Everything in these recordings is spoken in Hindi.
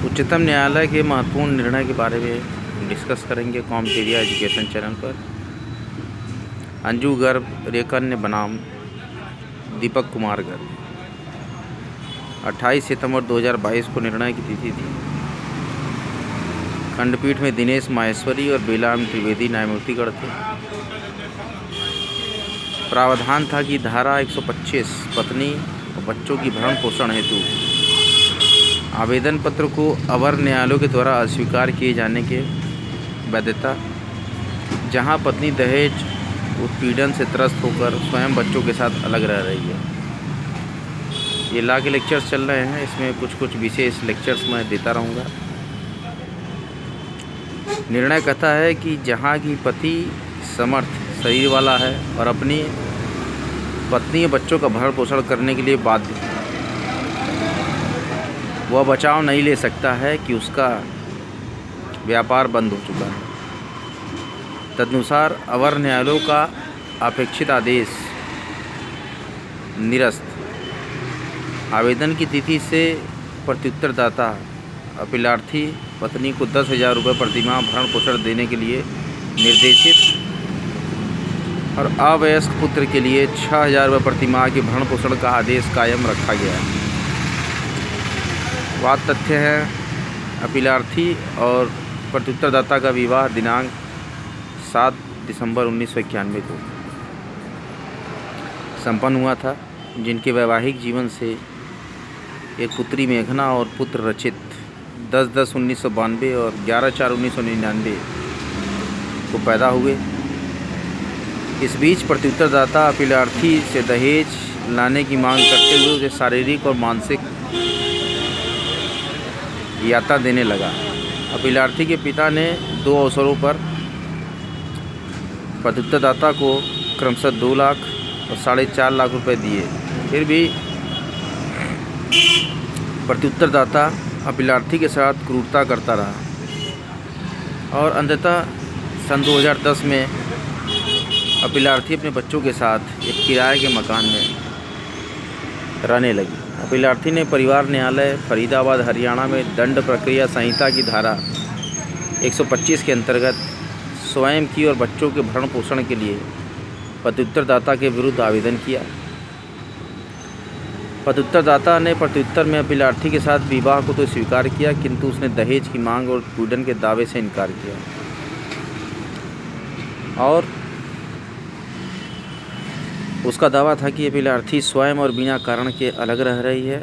उच्चतम न्यायालय के महत्वपूर्ण निर्णय के बारे में डिस्कस करेंगे कॉमटेरिया एजुकेशन चैनल पर। अंजू गर्ग रेकन्या बनाम दीपक कुमार गर्ग। 28 सितंबर 2022 को निर्णय की तिथि थी। खंडपीठ में दिनेश माहेश्वरी और बेलाराम त्रिवेदी न्यायमूर्तिगण थे। प्रावधान था कि धारा 125 पत्नी और बच्चों की भरण पोषण हेतु आवेदन पत्र को अवर न्यायालयों के द्वारा अस्वीकार किए जाने के वैधता, जहां पत्नी दहेज उत्पीड़न से त्रस्त होकर स्वयं बच्चों के साथ अलग रह रही है। ये लॉ के लेक्चर्स चल रहे हैं, इसमें कुछ विशेष लेक्चर्स मैं देता रहूँगा। निर्णय कहता है कि जहाँ की पति समर्थ शरीर वाला है और अपनी पत्नी और बच्चों का भरण पोषण करने के लिए बाध्य है, वह बचाव नहीं ले सकता है कि उसका व्यापार बंद हो चुका है। तदनुसार अवर न्यायालयों का अपेक्षित आदेश निरस्त। आवेदन की तिथि से प्रत्युत्तरदाता अपीलार्थी पत्नी को 10,000 रुपये प्रतिमाह भरण पोषण देने के लिए निर्देशित और अवयस्क पुत्र के लिए 6,000 रुपये प्रतिमाह के भरण पोषण का आदेश कायम रखा गया है। बात तथ्य है, अपीलार्थी और प्रत्युत्तरदाता का विवाह दिनांक 7 दिसंबर 1991 को संपन्न हुआ था, जिनके वैवाहिक जीवन से एक पुत्री मेघना और पुत्र रचित 10/10/1992 और 11/4/1999 को पैदा हुए। इस बीच प्रत्युत्तरदाता अपीलार्थी से दहेज लाने की मांग करते हुए उसे शारीरिक और मानसिक यातना देने लगा। अपीलार्थी के पिता ने 2 अवसरों पर प्रत्युत्तरदाता को क्रमशः 2 लाख और 4.5 लाख रुपए दिए। फिर भी प्रत्युत्तरदाता अपीलार्थी के साथ क्रूरता करता रहा और अंततः सन 2010 में अपीलार्थी अपने बच्चों के साथ एक किराए के मकान में रहने लगी। अपीलार्थी ने परिवार न्यायालय फरीदाबाद हरियाणा में दंड प्रक्रिया संहिता की धारा 125 के अंतर्गत स्वयं की और बच्चों के भरण पोषण के लिए प्रत्युत्तरदाता के विरुद्ध आवेदन किया। प्रत्युत्तरदाता ने प्रत्युत्तर में अपीलार्थी के साथ विवाह को तो स्वीकार किया, किंतु उसने दहेज की मांग और उत्पीड़न के दावे से इनकार किया और उसका दावा था कि अपीलार्थी स्वयं और बिना कारण के अलग रह रही है,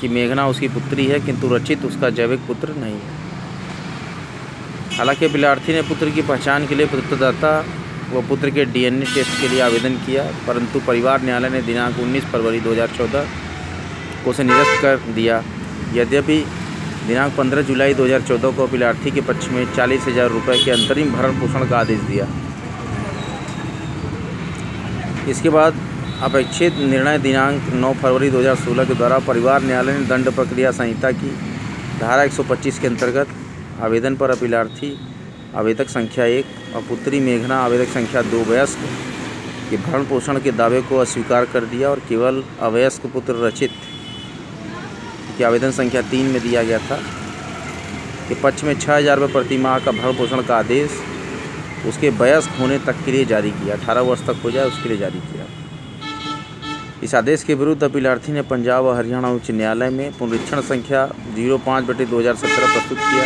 कि मेघना उसकी पुत्री है किंतु रचित उसका जैविक पुत्र नहीं है। हालांकि अपीलार्थी ने पुत्र की पहचान के लिए प्रत्युत्तरदाता व पुत्र के DNA टेस्ट के लिए आवेदन किया, परंतु परिवार न्यायालय ने दिनांक 19 फरवरी 2014 को उसे निरस्त कर दिया। यद्यपि दिनांक 15 जुलाई 2014 को अपीलार्थी के पक्ष में 40,000 रुपये के अंतरिम भरण पोषण का आदेश दिया। इसके बाद अपेक्षित निर्णय दिनांक 9 फरवरी 2016 के द्वारा परिवार न्यायालय ने दंड प्रक्रिया संहिता की धारा 125 के अंतर्गत आवेदन पर अपीलार्थी आवेदक संख्या 1 और पुत्री मेघना आवेदक संख्या 2 वयस्क के भरण पोषण के दावे को अस्वीकार कर दिया और केवल अवयस्क पुत्र रचित की आवेदन संख्या 3 में दिया गया था कि पक्ष में 6,000 रुपये प्रति माह का भरण पोषण का आदेश उसके वयस्क होने तक के लिए जारी किया, 18 वर्ष तक हो जाए उसके लिए जारी किया। इस आदेश के विरुद्ध अपीलार्थी ने पंजाब और हरियाणा उच्च न्यायालय में पुनरीक्षण संख्या 05/2017 प्रस्तुत किया,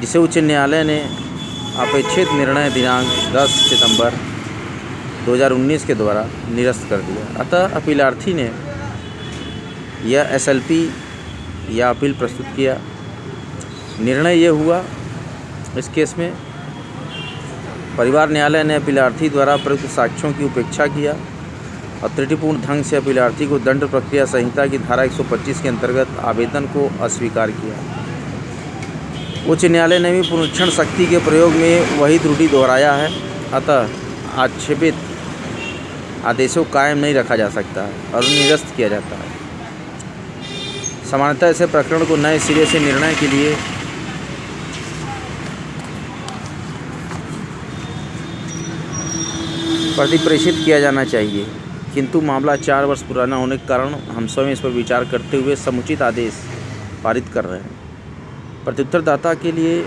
जिसे उच्च न्यायालय ने अपेक्षित निर्णय दिनांक 10 सितंबर 2019 के द्वारा निरस्त कर दिया। अतः अपीलार्थी ने यह SLP या अपील प्रस्तुत किया। निर्णय यह हुआ इस केस में परिवार न्यायालय ने अपीलार्थी द्वारा प्रयुक्त साक्ष्यों की उपेक्षा किया और त्रुटिपूर्ण ढंग से अपीलार्थी को दंड प्रक्रिया संहिता की धारा 125 के अंतर्गत आवेदन को अस्वीकार किया। उच्च न्यायालय ने भी पुनरीक्षण शक्ति के प्रयोग में वही त्रुटि दोहराया है। अतः आक्षेपित आदेशों को कायम नहीं रखा जा सकता है और निरस्त किया जाता है। सामान्यतः ऐसे प्रकरण को नए सिरे से निर्णय के लिए प्रतिप्रेषित किया जाना चाहिए, किंतु मामला 4 वर्ष पुराना होने के कारण हम स्वयं इस पर विचार करते हुए समुचित आदेश पारित कर रहे हैं। प्रत्युत्तरदाता के लिए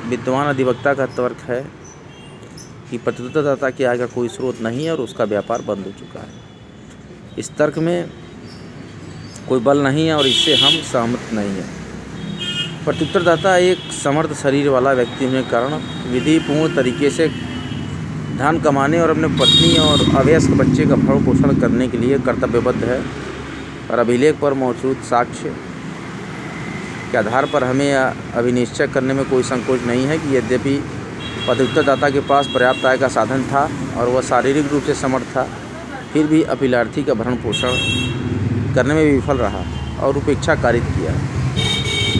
विद्वान अधिवक्ता का तर्क है कि प्रत्युत्तरदाता की आय का कोई स्रोत नहीं है और उसका व्यापार बंद हो चुका है। इस तर्क में कोई बल नहीं है और इससे हम सहमत नहीं हैं। प्रत्युत्तरदाता एक समर्थ शरीर वाला व्यक्ति होने के कारण विधिपूर्ण तरीके से धन कमाने और अपने पत्नी और अवयस्क बच्चे का भरण पोषण करने के लिए कर्तव्यबद्ध है और अभिलेख पर मौजूद साक्ष्य के आधार पर हमें अभिनिश्चय करने में कोई संकोच नहीं है कि यद्यपि प्रत्युत्तरदाता के पास पर्याप्त आय का साधन था और वह शारीरिक रूप से समर्थ था, फिर भी अपीलार्थी का भरण पोषण करने में विफल रहा और उपेक्षा कारित किया।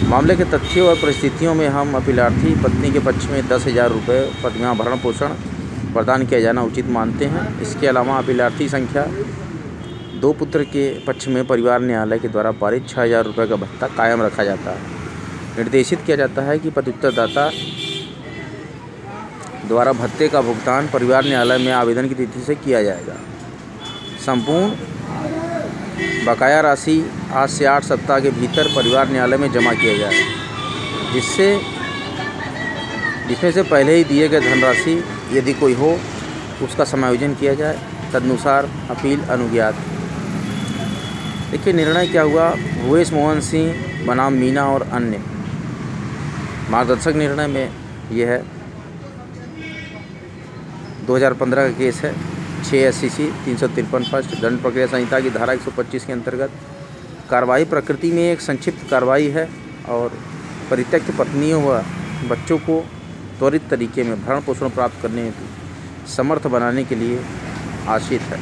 मामले के तथ्यों और परिस्थितियों में हम अपीलार्थी पत्नी के पक्ष में 10,000 रुपये प्रतिमाह भरण पोषण प्रदान किया जाना उचित मानते हैं। इसके अलावा अपीलार्थी संख्या 2 पुत्र के पक्ष में परिवार न्यायालय के द्वारा पारित 6,000 रुपये का भत्ता कायम रखा जाता है। निर्देशित किया जाता है कि प्रत्युत्तरदाता द्वारा भत्ते का भुगतान परिवार न्यायालय में आवेदन की तिथि से किया जाएगा। संपूर्ण बकाया राशि आज से 8 सप्ताह के भीतर परिवार न्यायालय में जमा किया जाए, जिसमें से पहले ही दिए गए धनराशि यदि कोई हो उसका समायोजन किया जाए। तदनुसार अपील अनुज्ञात। देखिए निर्णय क्या हुआ। भुवेश मोहन सिंह बनाम मीना और अन्य मार्गदर्शक निर्णय में यह है 2015 का केस है। 6 SCC 353 फर्स्ट दंड प्रक्रिया संहिता की धारा 125 के अंतर्गत कार्रवाई प्रकृति में एक संक्षिप्त कार्रवाई है और परित्यक्त पत्नियों व बच्चों को त्वरित तरीके में भरण पोषण प्राप्त करने में समर्थ बनाने के लिए आशित है।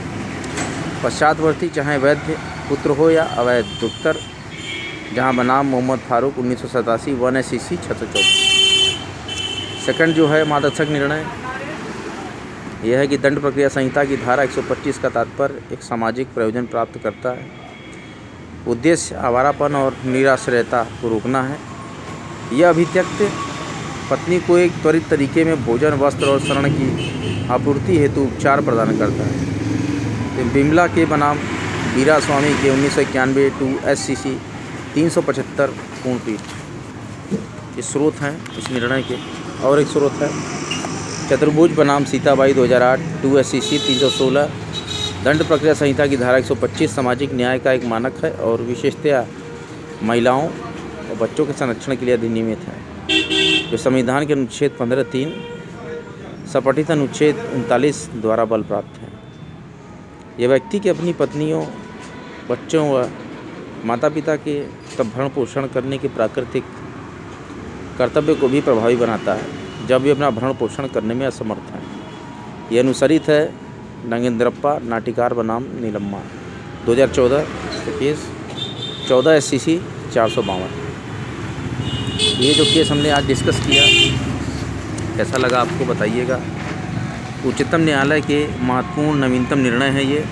पश्चातवर्ती चाहे वैध पुत्र हो या अवैध उत्तर, जहां बनाम मोहम्मद फारूक 1987 1 SCC 614। सेकंड जो है मार्गदर्शक निर्णय यह है कि दंड प्रक्रिया संहिता की धारा 125 का तात्पर्य एक सामाजिक प्रयोजन प्राप्त करता है। उद्देश्य आवारापन और निराश्रयता को रोकना है। यह अभित्यक्त पत्नी को एक त्वरित तरीके में भोजन, वस्त्र और शरण की आपूर्ति हेतु उपचार प्रदान करता है। बिमला के बनाम बीरा स्वामी के 1991 2 SCC 375 पूर्णपीठ ये स्रोत हैं इस निर्णय के। और एक स्रोत है चतुर्भुज बनाम सीताबाई 2008 2 SCC 316 दंड प्रक्रिया संहिता की धारा 125 सामाजिक न्याय का एक मानक है और विशेषतया महिलाओं और बच्चों के संरक्षण के लिए अधिनियमित है, जो संविधान के अनुच्छेद 15(3) सपठित अनुच्छेद 39 द्वारा बल प्राप्त है। यह व्यक्ति के अपनी पत्नियों, बच्चों व माता पिता के भरण पोषण करने के प्राकृतिक कर्तव्य को भी प्रभावी बनाता है जब वे अपना भरण पोषण करने में असमर्थ हैं। यह अनुसरित है नगेंद्रप्पा नाटिकार बनाम नीलम्मा 2014 केस 14 SCC 452। ये जो केस हमने आज डिस्कस किया कैसा लगा आपको बताइएगा। उच्चतम न्यायालय के महत्वपूर्ण नवीनतम निर्णय है ये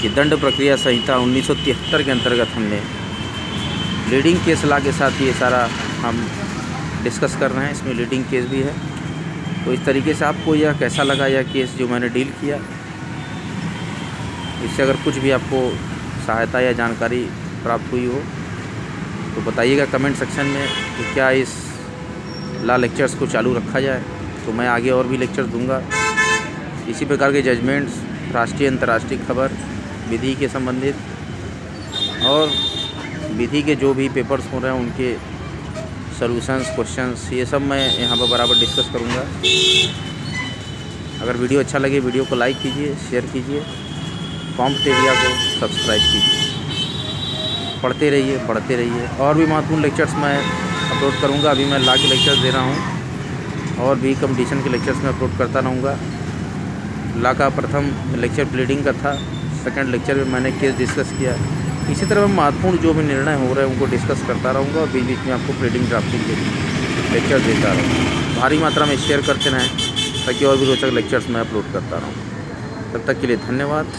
कि दंड प्रक्रिया संहिता 1973 के अंतर्गत हमने लीडिंग केस ला के साथ ये सारा हम डिस्कस कर रहे हैं। इसमें लीडिंग केस भी है। तो इस तरीके से आपको यह कैसा लगा यह केस जो मैंने डील किया। इससे अगर कुछ भी आपको सहायता या जानकारी प्राप्त हुई हो तो बताइएगा कमेंट सेक्शन में कि क्या इस ला लेक्चर्स को चालू रखा जाए। तो मैं आगे और भी लेक्चर्स दूंगा। इसी प्रकार के जजमेंट्स, राष्ट्रीय अंतर्राष्ट्रीय खबर, विधि के संबंधित और विधि के जो भी पेपर्स हो रहे हैं उनके सॉल्यूशंस, क्वेश्चंस, ये सब मैं यहाँ पर बराबर डिस्कस करूँगा। अगर वीडियो अच्छा लगे वीडियो को लाइक कीजिए, शेयर कीजिए, कॉम्पिटेरिया को सब्सक्राइब कीजिए। पढ़ते रहिए, पढ़ते रहिए। और भी महत्वपूर्ण लेक्चर्स मैं अपलोड करूँगा। अभी मैं ला के लेक्चर्स दे रहा हूँ और भी कंपटीशन के लेक्चर्स मैं अपलोड करता रहूँगा। ला का प्रथम लेक्चर प्लीडिंग का था, सेकंड लेक्चर में मैंने केस डिस्कस किया। इसी तरह मैं महत्वपूर्ण जो भी निर्णय हो रहे हैं उनको डिस्कस करता रहूँगा और बीच बीच में आपको प्लीडिंग ड्राफ्टिंग के लेक्चर देता रहूँगा। भारी मात्रा में शेयर करते रहें ताकि और भी रोचक लेक्चर्स मैं अपलोड करता रहूँ। तब तक के लिए धन्यवाद।